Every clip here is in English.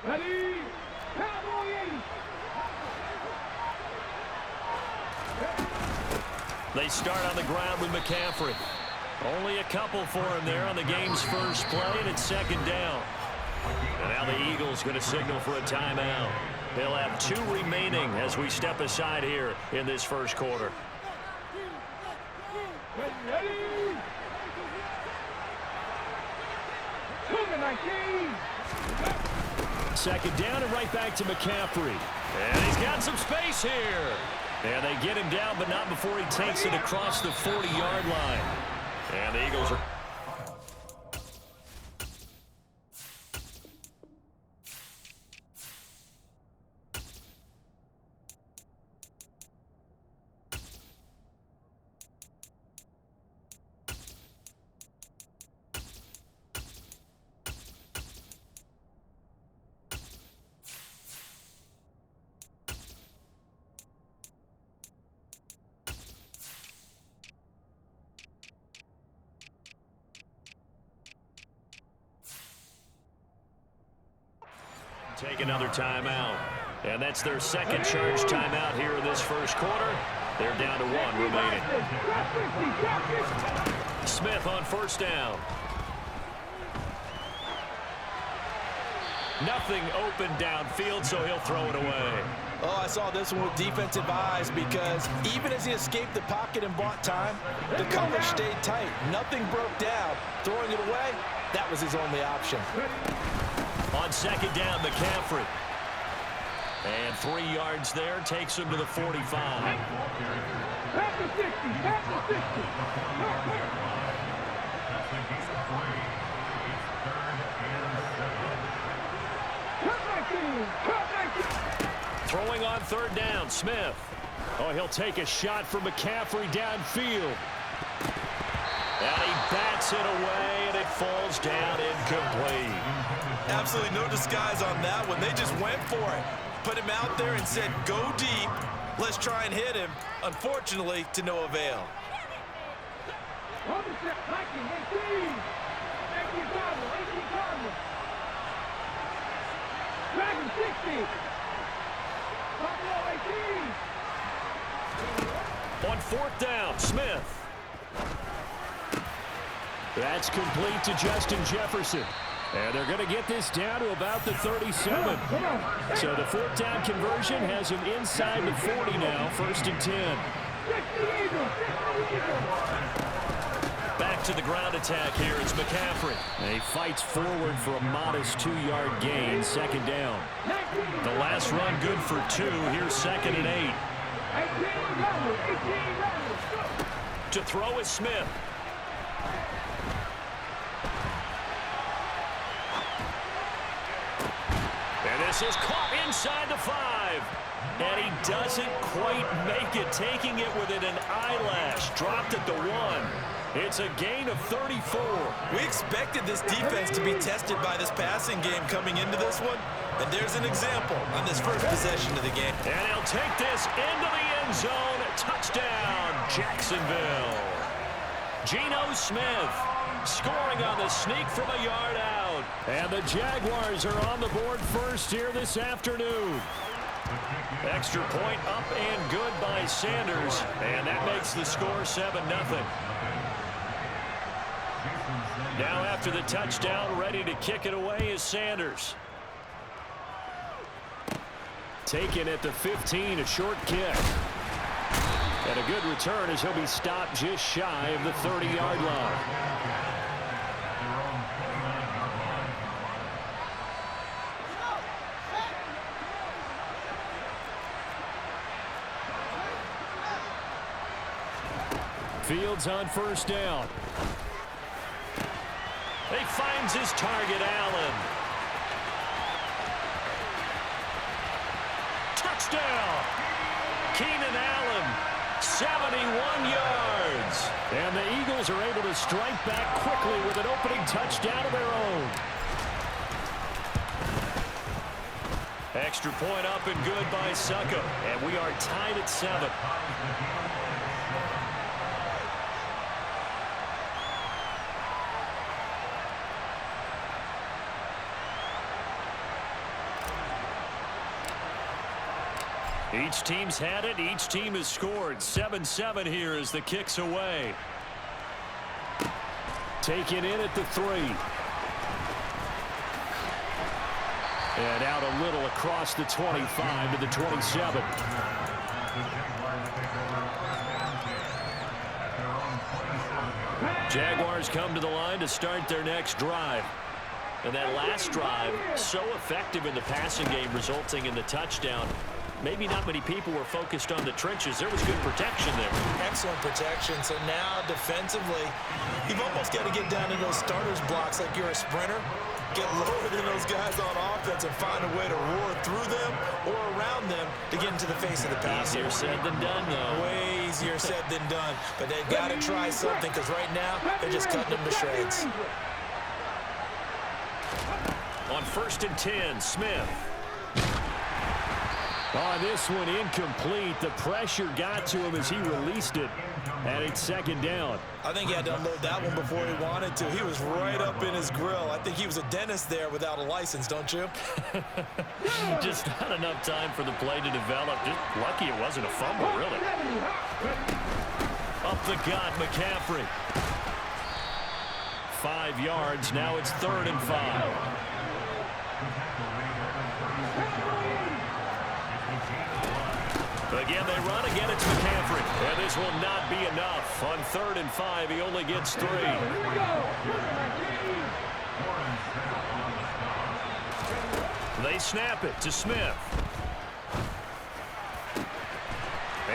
Ready? Cowboy 80. They start on the ground with McCaffrey. Only a couple for him there on the game's first play, and it's second down. And now the Eagles going to signal for a timeout. They'll have 2 remaining as we step aside here in this first quarter. Ready? 19. Second down and right back to McCaffrey. And he's got some space here. And they get him down, but not before he takes it across the 40-yard line. And the Eagles are... Take another timeout. And that's their second charge timeout here in this first quarter. They're down to 1 remaining. Smith on first down. Nothing open downfield, so he'll throw it away. Oh, I saw this one with defensive eyes because even as he escaped the pocket and bought time, the coverage stayed tight. Nothing broke down. Throwing it away, that was his only option. On second down, McCaffrey. And 3 yards there, takes him to the 45. Back to 60, back to 60. Throwing on third down, Smith. Oh, he'll take a shot from McCaffrey downfield. And he bats it away, and it falls down incomplete. Absolutely no disguise on that one. They just went for it. Put him out there and said, go deep. Let's try and hit him. Unfortunately, to no avail. On fourth down, Smith. That's complete to Justin Jefferson. And they're going to get this down to about the 37. So the fourth down conversion has him inside the 40 now, 1st and 10. Back to the ground attack here. It's McCaffrey. And he fights forward for a modest 2-yard gain, second down. The last run good for 2. Here's 2nd and 8. To throw is Smith. And this is caught inside the 5. And he doesn't quite make it, taking it within an eyelash. Dropped at the 1. It's a gain of 34. We expected this defense to be tested by this passing game coming into this one. And there's an example on this first possession of the game. And he'll take this into the end zone. Touchdown, Jacksonville. Geno Smith scoring on the sneak from a yard out. And the Jaguars are on the board first here this afternoon. Extra point up and good by Sanders. And that makes the score 7-0. Now after the touchdown, ready to kick it away is Sanders. Taken at the 15, a short kick. And a good return as he'll be stopped just shy of the 30-yard line. Fields on first down. He finds his target, Allen. Touchdown! Keenan Allen, 71 yards. And the Eagles are able to strike back quickly with an opening touchdown of their own. Extra point up and good by Succo. And we are tied at 7. Each team's had it. Each team has scored. 7-7 here as the kick's away. Taken in at the 3. And out a little across the 25 to the 27. Jaguars come to the line to start their next drive. And that last drive, so effective in the passing game, resulting in the touchdown. Maybe not many people were focused on the trenches. There was good protection there. Excellent protection. So now defensively, you've almost got to get down to those starters blocks like you're a sprinter. Get lower than those guys on offense and find a way to roar through them or around them to get into the face of the pass. Easier said than done, though. Way easier said than done. But they've got to try something because right now they're just cutting them to shreds. On 1st and 10, Smith. On this one, incomplete. The pressure got to him as he released it, and it's 2nd down. I think he had to unload that one before he wanted to. He was right up in his grill. I think he was a dentist there without a license, don't you? Just not enough time for the play to develop. Just lucky it wasn't a fumble, really. Up the gut, McCaffrey. 5 yards. Now it's 3rd and 5. Again, they run. Again, it's McCaffrey. And this will not be enough. On 3rd and 5, he only gets 3. They snap it to Smith.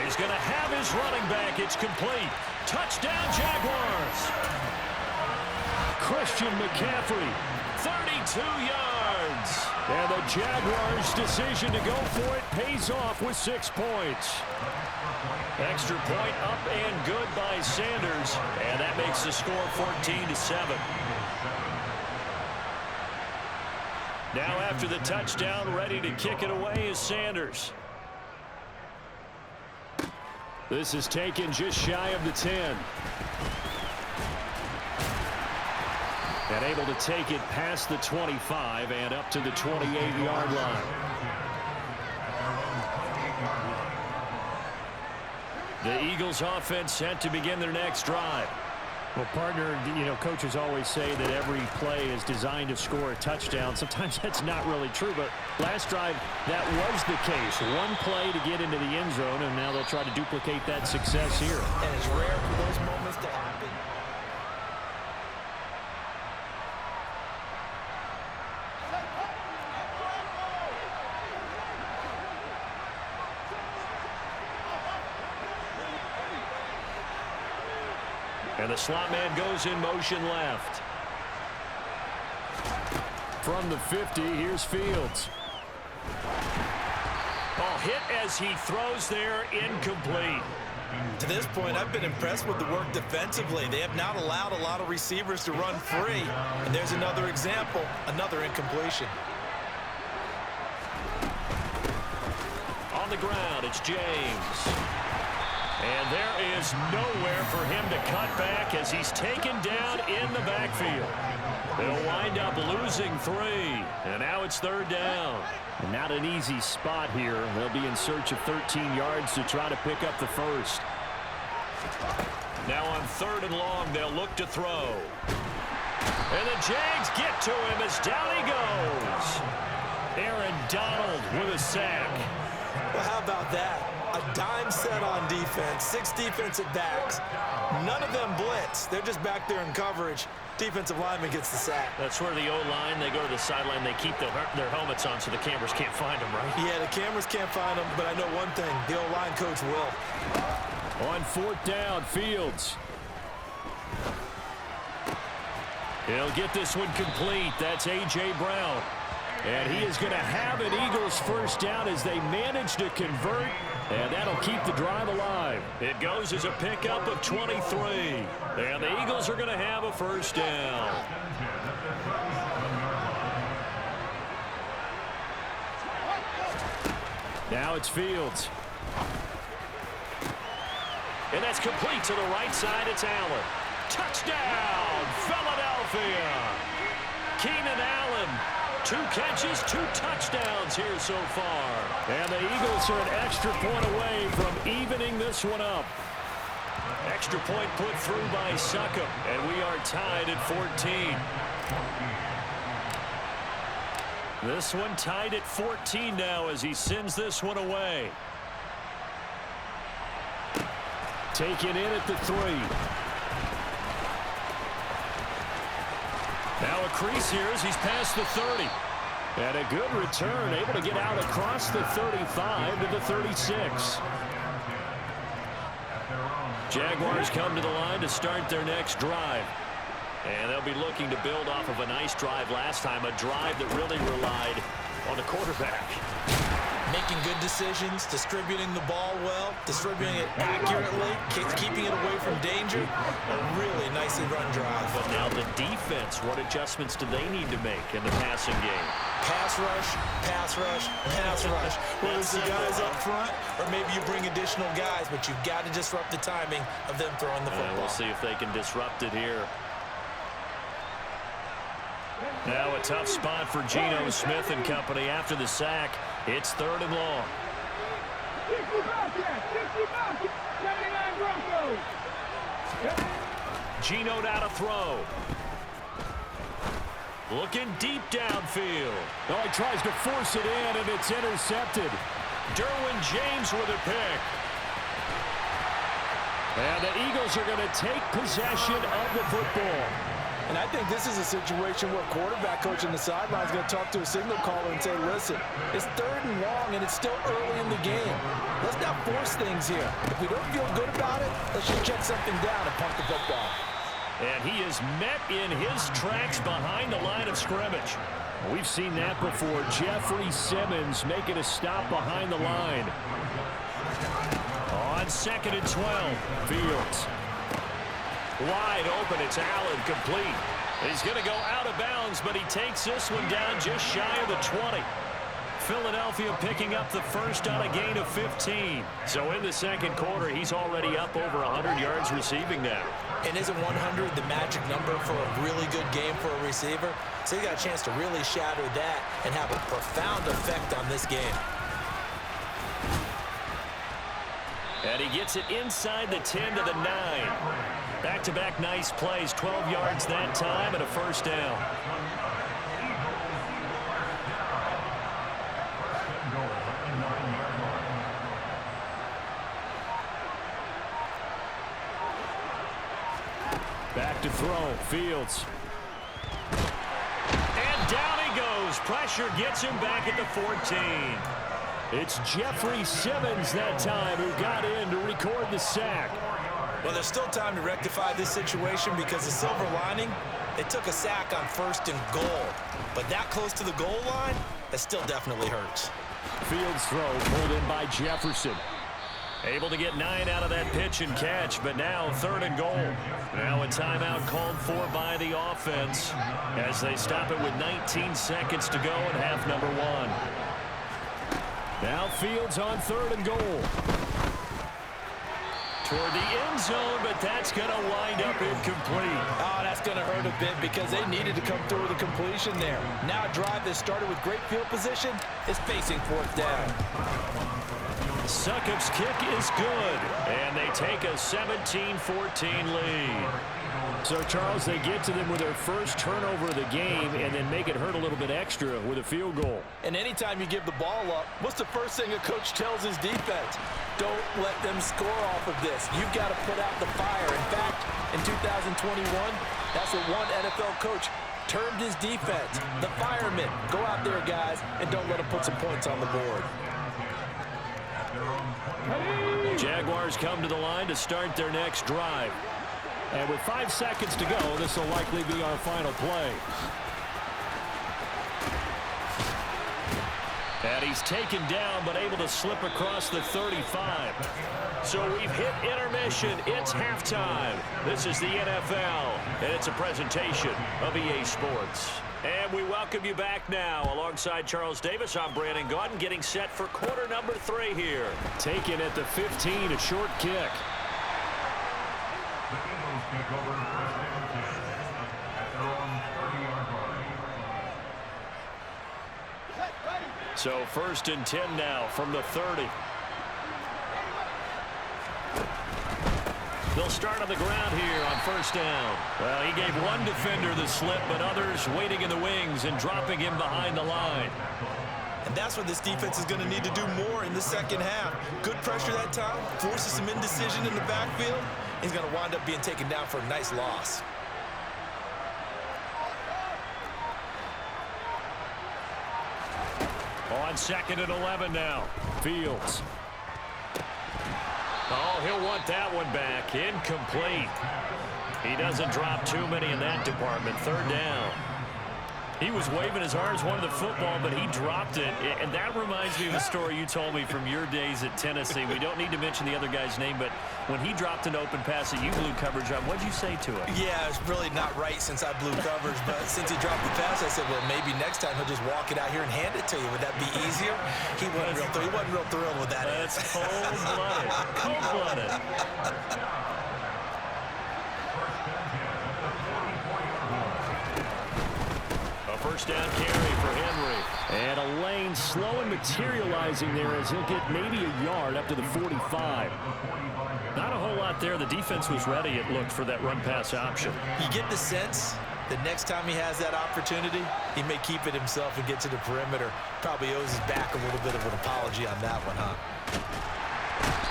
He's going to have his running back. It's complete. Touchdown, Jaguars. Christian McCaffrey, 32 yards. And the Jaguars' decision to go for it pays off with 6 points. Extra point up and good by Sanders. And that makes the score 14-7. Now after the touchdown, ready to kick it away is Sanders. This is taken just shy of the 10. And able to take it past the 25 and up to the 28-yard line. The Eagles offense set to begin their next drive. Well, partner, you know, coaches always say that every play is designed to score a touchdown. Sometimes that's not really true, but last drive, that was the case. One play to get into the end zone, and now they'll try to duplicate that success here. And it's rare for those moments to happen. And the slot man goes in motion left. From the 50, here's Fields. Ball hit as he throws there, incomplete. To this point, I've been impressed with the work defensively. They have not allowed a lot of receivers to run free. And there's another example, another incompletion. On the ground, it's James. And there is nowhere for him to cut back as he's taken down in the backfield. They'll wind up losing 3. And now it's 3rd down. And not an easy spot here. They'll be in search of 13 yards to try to pick up the first. Now on 3rd and long, they'll look to throw. And the Jags get to him as down he goes. Aaron Donald with a sack. Well, how about that? A dime set on defense, 6 defensive backs. None of them blitz. They're just back there in coverage. Defensive lineman gets the sack. That's where the O-line, they go to the sideline, they keep their helmets on so the cameras can't find them, right? Yeah, the cameras can't find them, but I know one thing. The O-line coach will. On 4th down, Fields. He'll get this one complete. That's A.J. Brown. And he is going to have an Eagles first down as they manage to convert, and that'll keep the drive alive. It goes as a pickup of 23, and the Eagles are going to have a first down. Now it's Fields. And that's complete to the right side. It's Allen. Touchdown, Philadelphia. Keenan Allen 2 catches, 2 touchdowns here so far. And the Eagles are an extra point away from evening this one up. Extra point put through by Succop, and we are tied at 14. This one tied at 14 now as he sends this one away. Taken in at the 3. Now a crease here as he's past the 30. And a good return, able to get out across the 35 to the 36. Jaguars come to the line to start their next drive. And they'll be looking to build off of a nice drive last time, a drive that really relied on the quarterback. Making good decisions, distributing the ball well, distributing it accurately, keeping it away from danger. A really nicely run drive. But now the defense, what adjustments do they need to make in the passing game? Pass rush, pass rush, pass rush. Whether it's the guys up front or maybe you bring additional guys, but you've got to disrupt the timing of them throwing the football. We'll see if they can disrupt it here. Now a tough spot for Geno Smith and company after the sack. It's 3rd and long. 60 Bobcats, 79 Broncos. Geno now to throw. Looking deep downfield. Oh, he tries to force it in, and it's intercepted. Derwin James with a pick. And the Eagles are going to take possession of the football. And I think this is a situation where quarterback coach on the sideline is going to talk to a signal caller and say, listen, it's 3rd and long, and it's still early in the game. Let's not force things here. If we don't feel good about it, let's just check something down and punt the football. And he is met in his tracks behind the line of scrimmage. We've seen that before. Jeffrey Simmons making a stop behind the line. On 2nd and 12, Fields. Wide open, it's Allen, complete. He's going to go out of bounds, but he takes this one down just shy of the 20. Philadelphia picking up the first on a gain of 15. So in the 2nd quarter, he's already up over 100 yards receiving now. And isn't 100 the magic number for a really good game for a receiver? So he got a chance to really shatter that and have a profound effect on this game. And he gets it inside the 10 to the 9. Back-to-back nice plays, 12 yards that time and a first down. Back to throw, Fields. And down he goes. Pressure gets him back at the 14. It's Jeffrey Simmons that time who got in to record the sack. Well, there's still time to rectify this situation because the silver lining, it took a sack on 1st and goal. But that close to the goal line, that still definitely hurts. Fields throw pulled in by Jefferson. Able to get 9 out of that pitch and catch, but now 3rd and goal. Now a timeout called for by the offense as they stop it with 19 seconds to go in half number 1. Now Fields on 3rd and goal. Toward the end zone, but that's going to wind up incomplete. Oh, that's going to hurt a bit because they needed to come through with a completion there. Now a drive that started with great field position is facing 4th down. Succop's kick is good, and they take a 17-14 lead. So, Charles, they get to them with their first turnover of the game and then make it hurt a little bit extra with a field goal. And anytime you give the ball up, what's the first thing a coach tells his defense? Don't let them score off of this. You've got to put out the fire. In fact, in 2021, that's what one NFL coach termed his defense. The firemen. Go out there, guys, and don't let them put some points on the board. Jaguars come to the line to start their next drive. And with 5 seconds to go, this will likely be our final play. And he's taken down, but able to slip across the 35. So we've hit intermission. It's halftime. This is the NFL, and it's a presentation of EA Sports. And we welcome you back now. Alongside Charles Davis, I'm Brandon Gaudin, getting set for quarter number 3 here. Taken at the 15, a short kick. So 1st and 10 now from the 30. They'll start on the ground here on 1st down. Well, he gave one defender the slip, but others waiting in the wings and dropping him behind the line. And that's what this defense is going to need to do more in the second half. Good pressure that time, forces some indecision in the backfield. He's going to wind up being taken down for a nice loss. On 2nd and 11 now. Fields. Oh, he'll want that one back. Incomplete. He doesn't drop too many in that department. 3rd down. He was waving as hard as wanted the football, but he dropped it. And that reminds me of a story you told me from your days at Tennessee. We don't need to mention the other guy's name, but when he dropped an open pass that you blew coverage on, what'd you say to him? Yeah, it's really not right since I blew coverage, but since he dropped the pass, I said, well, maybe next time he'll just walk it out here and hand it to you. Would that be easier? He wasn't real thrilled with that. That's cold-blooded. Cold-blooded. First down carry for Henry. And a lane slow and materializing there as he'll get maybe a yard up to the 45. Not a whole lot there. The defense was ready, it looked, for that run-pass option. You get the sense that next time he has that opportunity, he may keep it himself and get to the perimeter. Probably owes his back a little bit of an apology on that one, huh?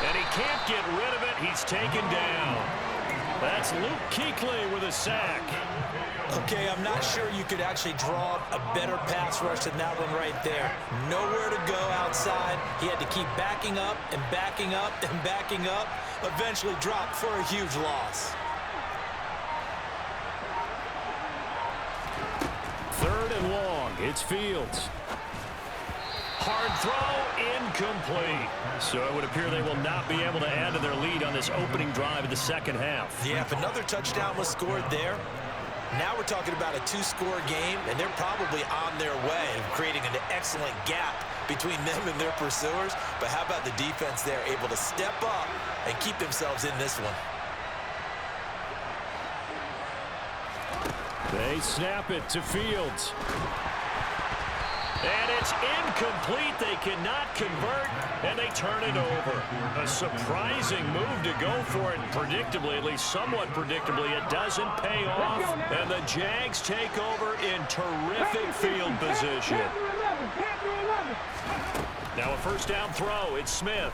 And he can't get rid of it. He's taken down. That's Luke Kuechly with a sack. Okay, I'm not sure you could actually draw a better pass rush than that one right there. Nowhere to go outside. He had to keep backing up and backing up and backing up. Eventually dropped for a huge loss. 3rd and long. It's Fields. Hard throw, incomplete. So it would appear they will not be able to add to their lead on this opening drive of the second half. Yeah, if another touchdown was scored there, now we're talking about a 2-score game, and they're probably on their way of creating an excellent gap between them and their pursuers. But how about the defense there, able to step up and keep themselves in this one? They snap it to Fields. And it's incomplete. They cannot convert, and they turn it over. A surprising move to go for it. Predictably, at least somewhat predictably, it doesn't pay off. And the Jags take over in terrific field position. Now a 1st down throw. It's Smith.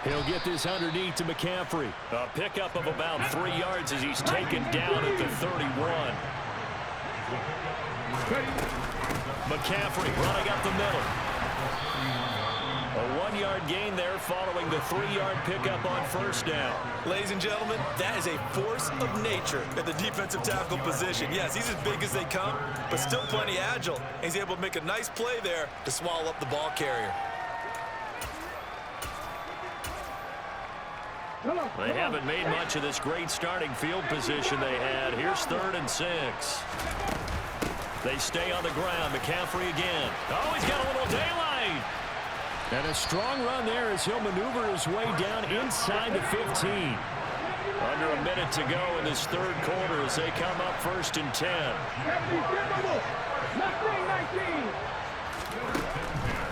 He'll get this underneath to McCaffrey. A pickup of about 3 yards as he's taken down at the 31. McCaffrey running up the middle. A 1-yard gain there following the 3-yard pickup on 1st down. Ladies and gentlemen, that is a force of nature at the defensive tackle position. Yes, he's as big as they come, but still plenty agile. He's able to make a nice play there to swallow up the ball carrier. They haven't made much of this great starting field position they had. Here's 3rd and 6. They stay on the ground. McCaffrey again. Oh, he's got a little daylight. And a strong run there as he'll maneuver his way down inside the 15. Under a minute to go in this 3rd quarter as they come up 1st and 10.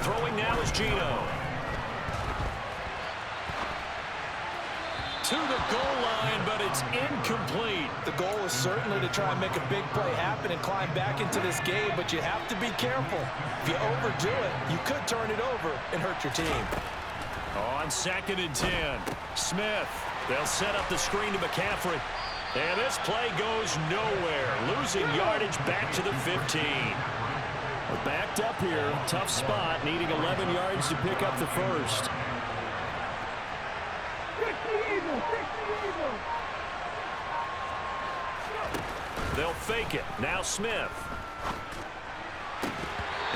Throwing now is Gino. To the goal line, but it's incomplete. The goal is certainly to try and make a big play happen and climb back into this game, but you have to be careful. If you overdo it, you could turn it over and hurt your team. On 2nd and 10, Smith. They'll set up the screen to McCaffrey. And this play goes nowhere. Losing yardage back to the 15. We're backed up here. Tough spot, needing 11 yards to pick up the 1st. They'll fake it. Now Smith.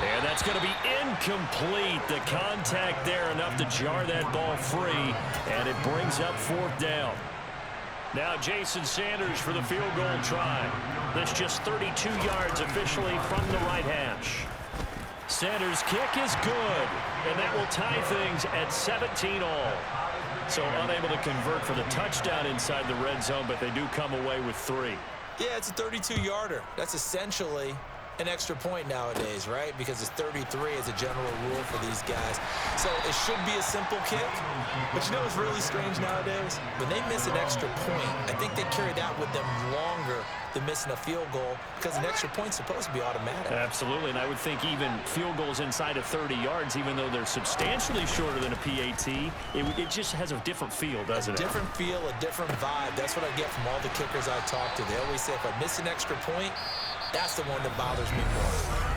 And that's going to be incomplete. The contact there enough to jar that ball free. And it brings up 4th down. Now Jason Sanders for the field goal try. That's just 32 yards officially from the right hash. Sanders' kick is good. And that will tie things at 17 all. So unable to convert for the touchdown inside the red zone, but they do come away with 3. Yeah, it's a 32-yarder. That's essentially an extra point nowadays, right? Because it's 33 as a general rule for these guys. So it should be a simple kick. But you know what's really strange nowadays? When they miss an extra point, I think they carry that with them longer than missing a field goal because an extra point's supposed to be automatic. Absolutely, and I would think even field goals inside of 30 yards, even though they're substantially shorter than a PAT, it just has a different feel, doesn't it? A different feel, a different vibe. That's what I get from all the kickers I talk to. They always say if I miss an extra point, that's the one that bothers me more.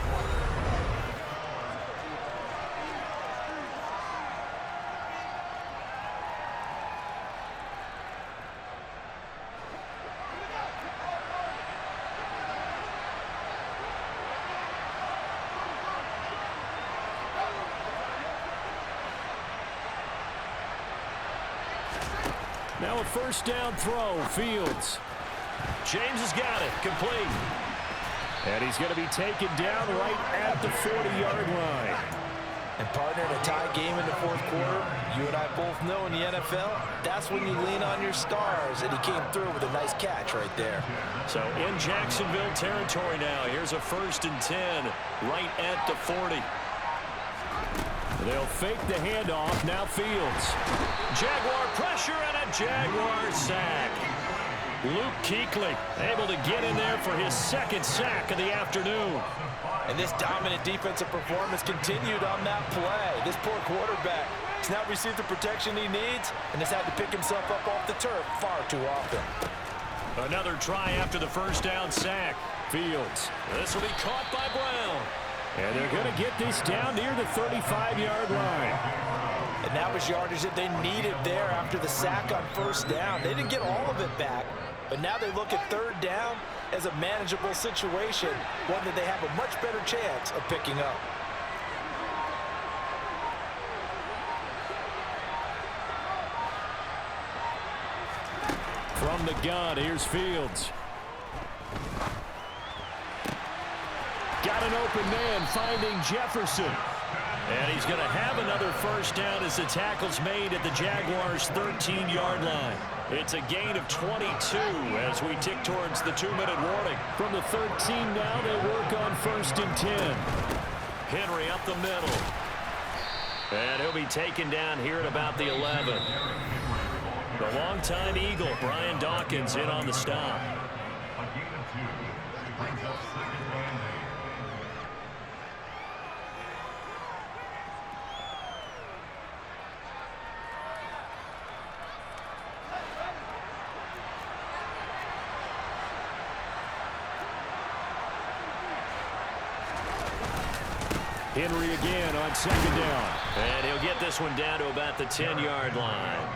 Now a first down throw, Fields. James has got it, complete. And he's going to be taken down right at the 40-yard line. And partner, in a tie game in the fourth quarter, you and I both know in the NFL, that's when you lean on your stars, and he came through with a nice catch right there. So in Jacksonville territory now, here's a 1st and 10 right at the 40. They'll fake the handoff. Now Fields. Jaguar pressure and a Jaguar sack. Luke Kuechly able to get in there for his 2nd sack of the afternoon. And this dominant defensive performance continued on that play. This poor quarterback has not received the protection he needs and has had to pick himself up off the turf far too often. Another try after the 1st down sack. Fields. This will be caught by Brown. And they're going to get this down near the 35-yard line. And that was yardage that they needed there after the sack on 1st down. They didn't get all of it back, but now they look at 3rd down as a manageable situation, one that they have a much better chance of picking up. From the gun, here's Fields. Got an open man, finding Jefferson. And he's going to have another 1st down as the tackle's made at the Jaguars' 13-yard line. It's a gain of 22 as we tick towards the 2-minute warning. From the 13 now, they work on 1st and 10. Henry up the middle. And he'll be taken down here at about the 11. The longtime Eagle, Brian Dawkins, in on the stop. Henry again on 2nd down. And he'll get this one down to about the 10-yard line.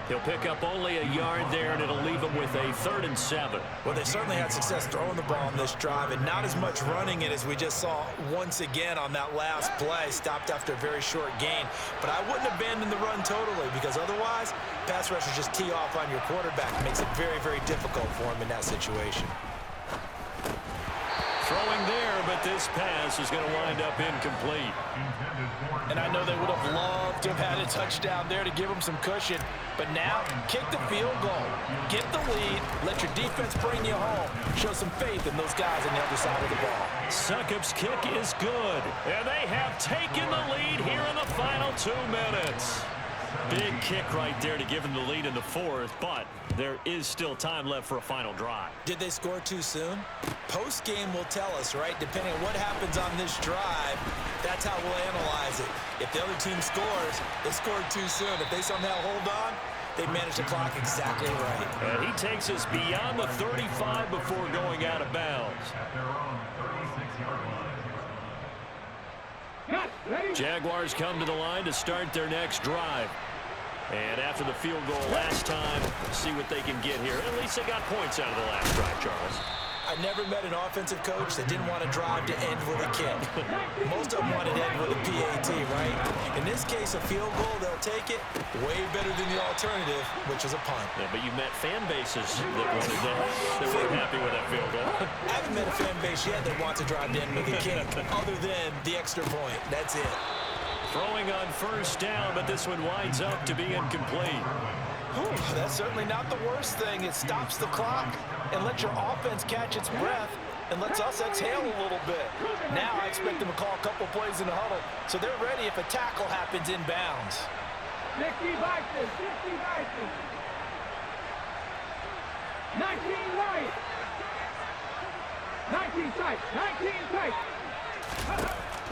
He'll pick up only a yard there, and it'll leave him with a 3rd and 7. Well, they certainly had success throwing the ball on this drive, and not as much running it as we just saw once again on that last play. Stopped after a very short gain. But I wouldn't abandon the run totally, because otherwise, pass rushers just tee off on your quarterback. It makes it very, very difficult for him in that situation. Throwing there, but this pass is going to wind up incomplete. And I know they would have loved to have had a touchdown there to give them some cushion. But now, kick the field goal. Get the lead. Let your defense bring you home. Show some faith in those guys on the other side of the ball. Succop's kick is good. And they have taken the lead here in the final 2 minutes. Big kick right there to give them the lead in the 4th, but there is still time left for a final drive. Did they score too soon? Post-game will tell us, right? Depending on what happens on this drive, that's how we'll analyze it. If the other team scores, they scored too soon. If they somehow hold on, they manage the clock exactly right. And he takes us beyond the 35 before going out of bounds. Jaguars come to the line to start their next drive. And after the field goal last time, see what they can get here. At least they got points out of the last drive, Charles. I never met an offensive coach that didn't want to drive to end with a kick. Most of them want to end with a PAT, right? In this case, a field goal, they'll take it way better than the alternative, which is a punt. Yeah, but you've met fan bases that wanted that. They weren't happy with that field goal. I haven't met a fan base yet that wants to drive to end with a kick, other than the extra point. That's it. Throwing on 1st down, but this one winds up to be incomplete. That's certainly not the worst thing. It stops the clock and lets your offense catch its breath. and lets us exhale a little bit. Now I expect them to call a couple plays in the huddle, so they're ready if a tackle happens inbounds. 60 Vikings, 60 Vikings. 19 right. 19 tight, 19 tight.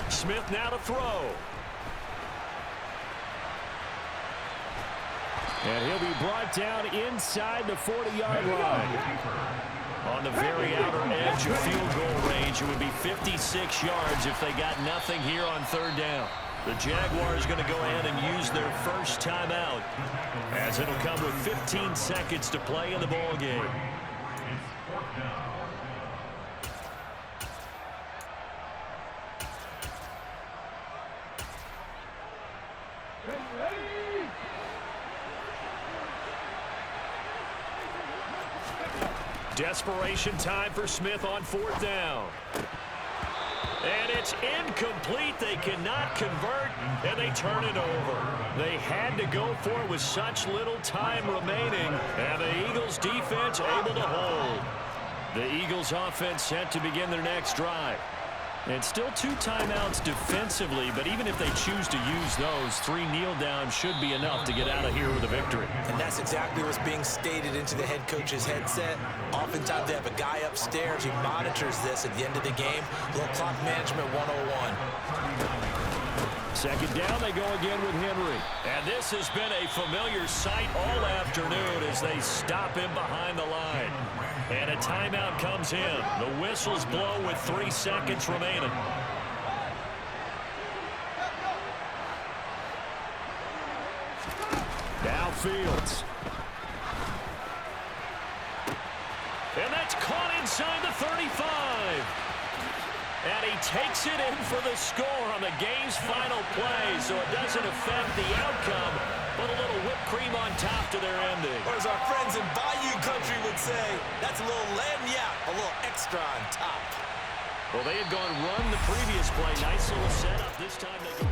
Smith now to throw. And he'll be brought down inside the 40-yard line. On the very outer edge of field goal range, it would be 56 yards if they got nothing here on third down. The Jaguars going to go ahead and use their first timeout, as it'll come with 15 seconds to play in the ball game. Desperation time for Smith on fourth down. And it's incomplete. They cannot convert, and they turn it over. They had to go for it with such little time remaining, and the Eagles' defense able to hold. The Eagles' offense set to begin their next drive. And still 2 timeouts defensively, but even if they choose to use those, 3 kneel downs should be enough to get out of here with a victory. And that's exactly what's being stated into the head coach's headset. Oftentimes they have a guy upstairs who monitors this at the end of the game. Little clock management 101. Second down, they go again with Henry. And this has been a familiar sight all afternoon as they stop him behind the line. And a timeout comes in. The whistles blow with 3 seconds remaining. Now Fields. And that's caught inside the 35. And he takes it in for the score on the game's final play, so it doesn't affect the outcome, but a little whipped cream on top to their ending. Or as our friends in Bayou Country would say, that's a little lagniappe, a little extra on top. Well, they had gone run the previous play. Nice little setup. This time they go.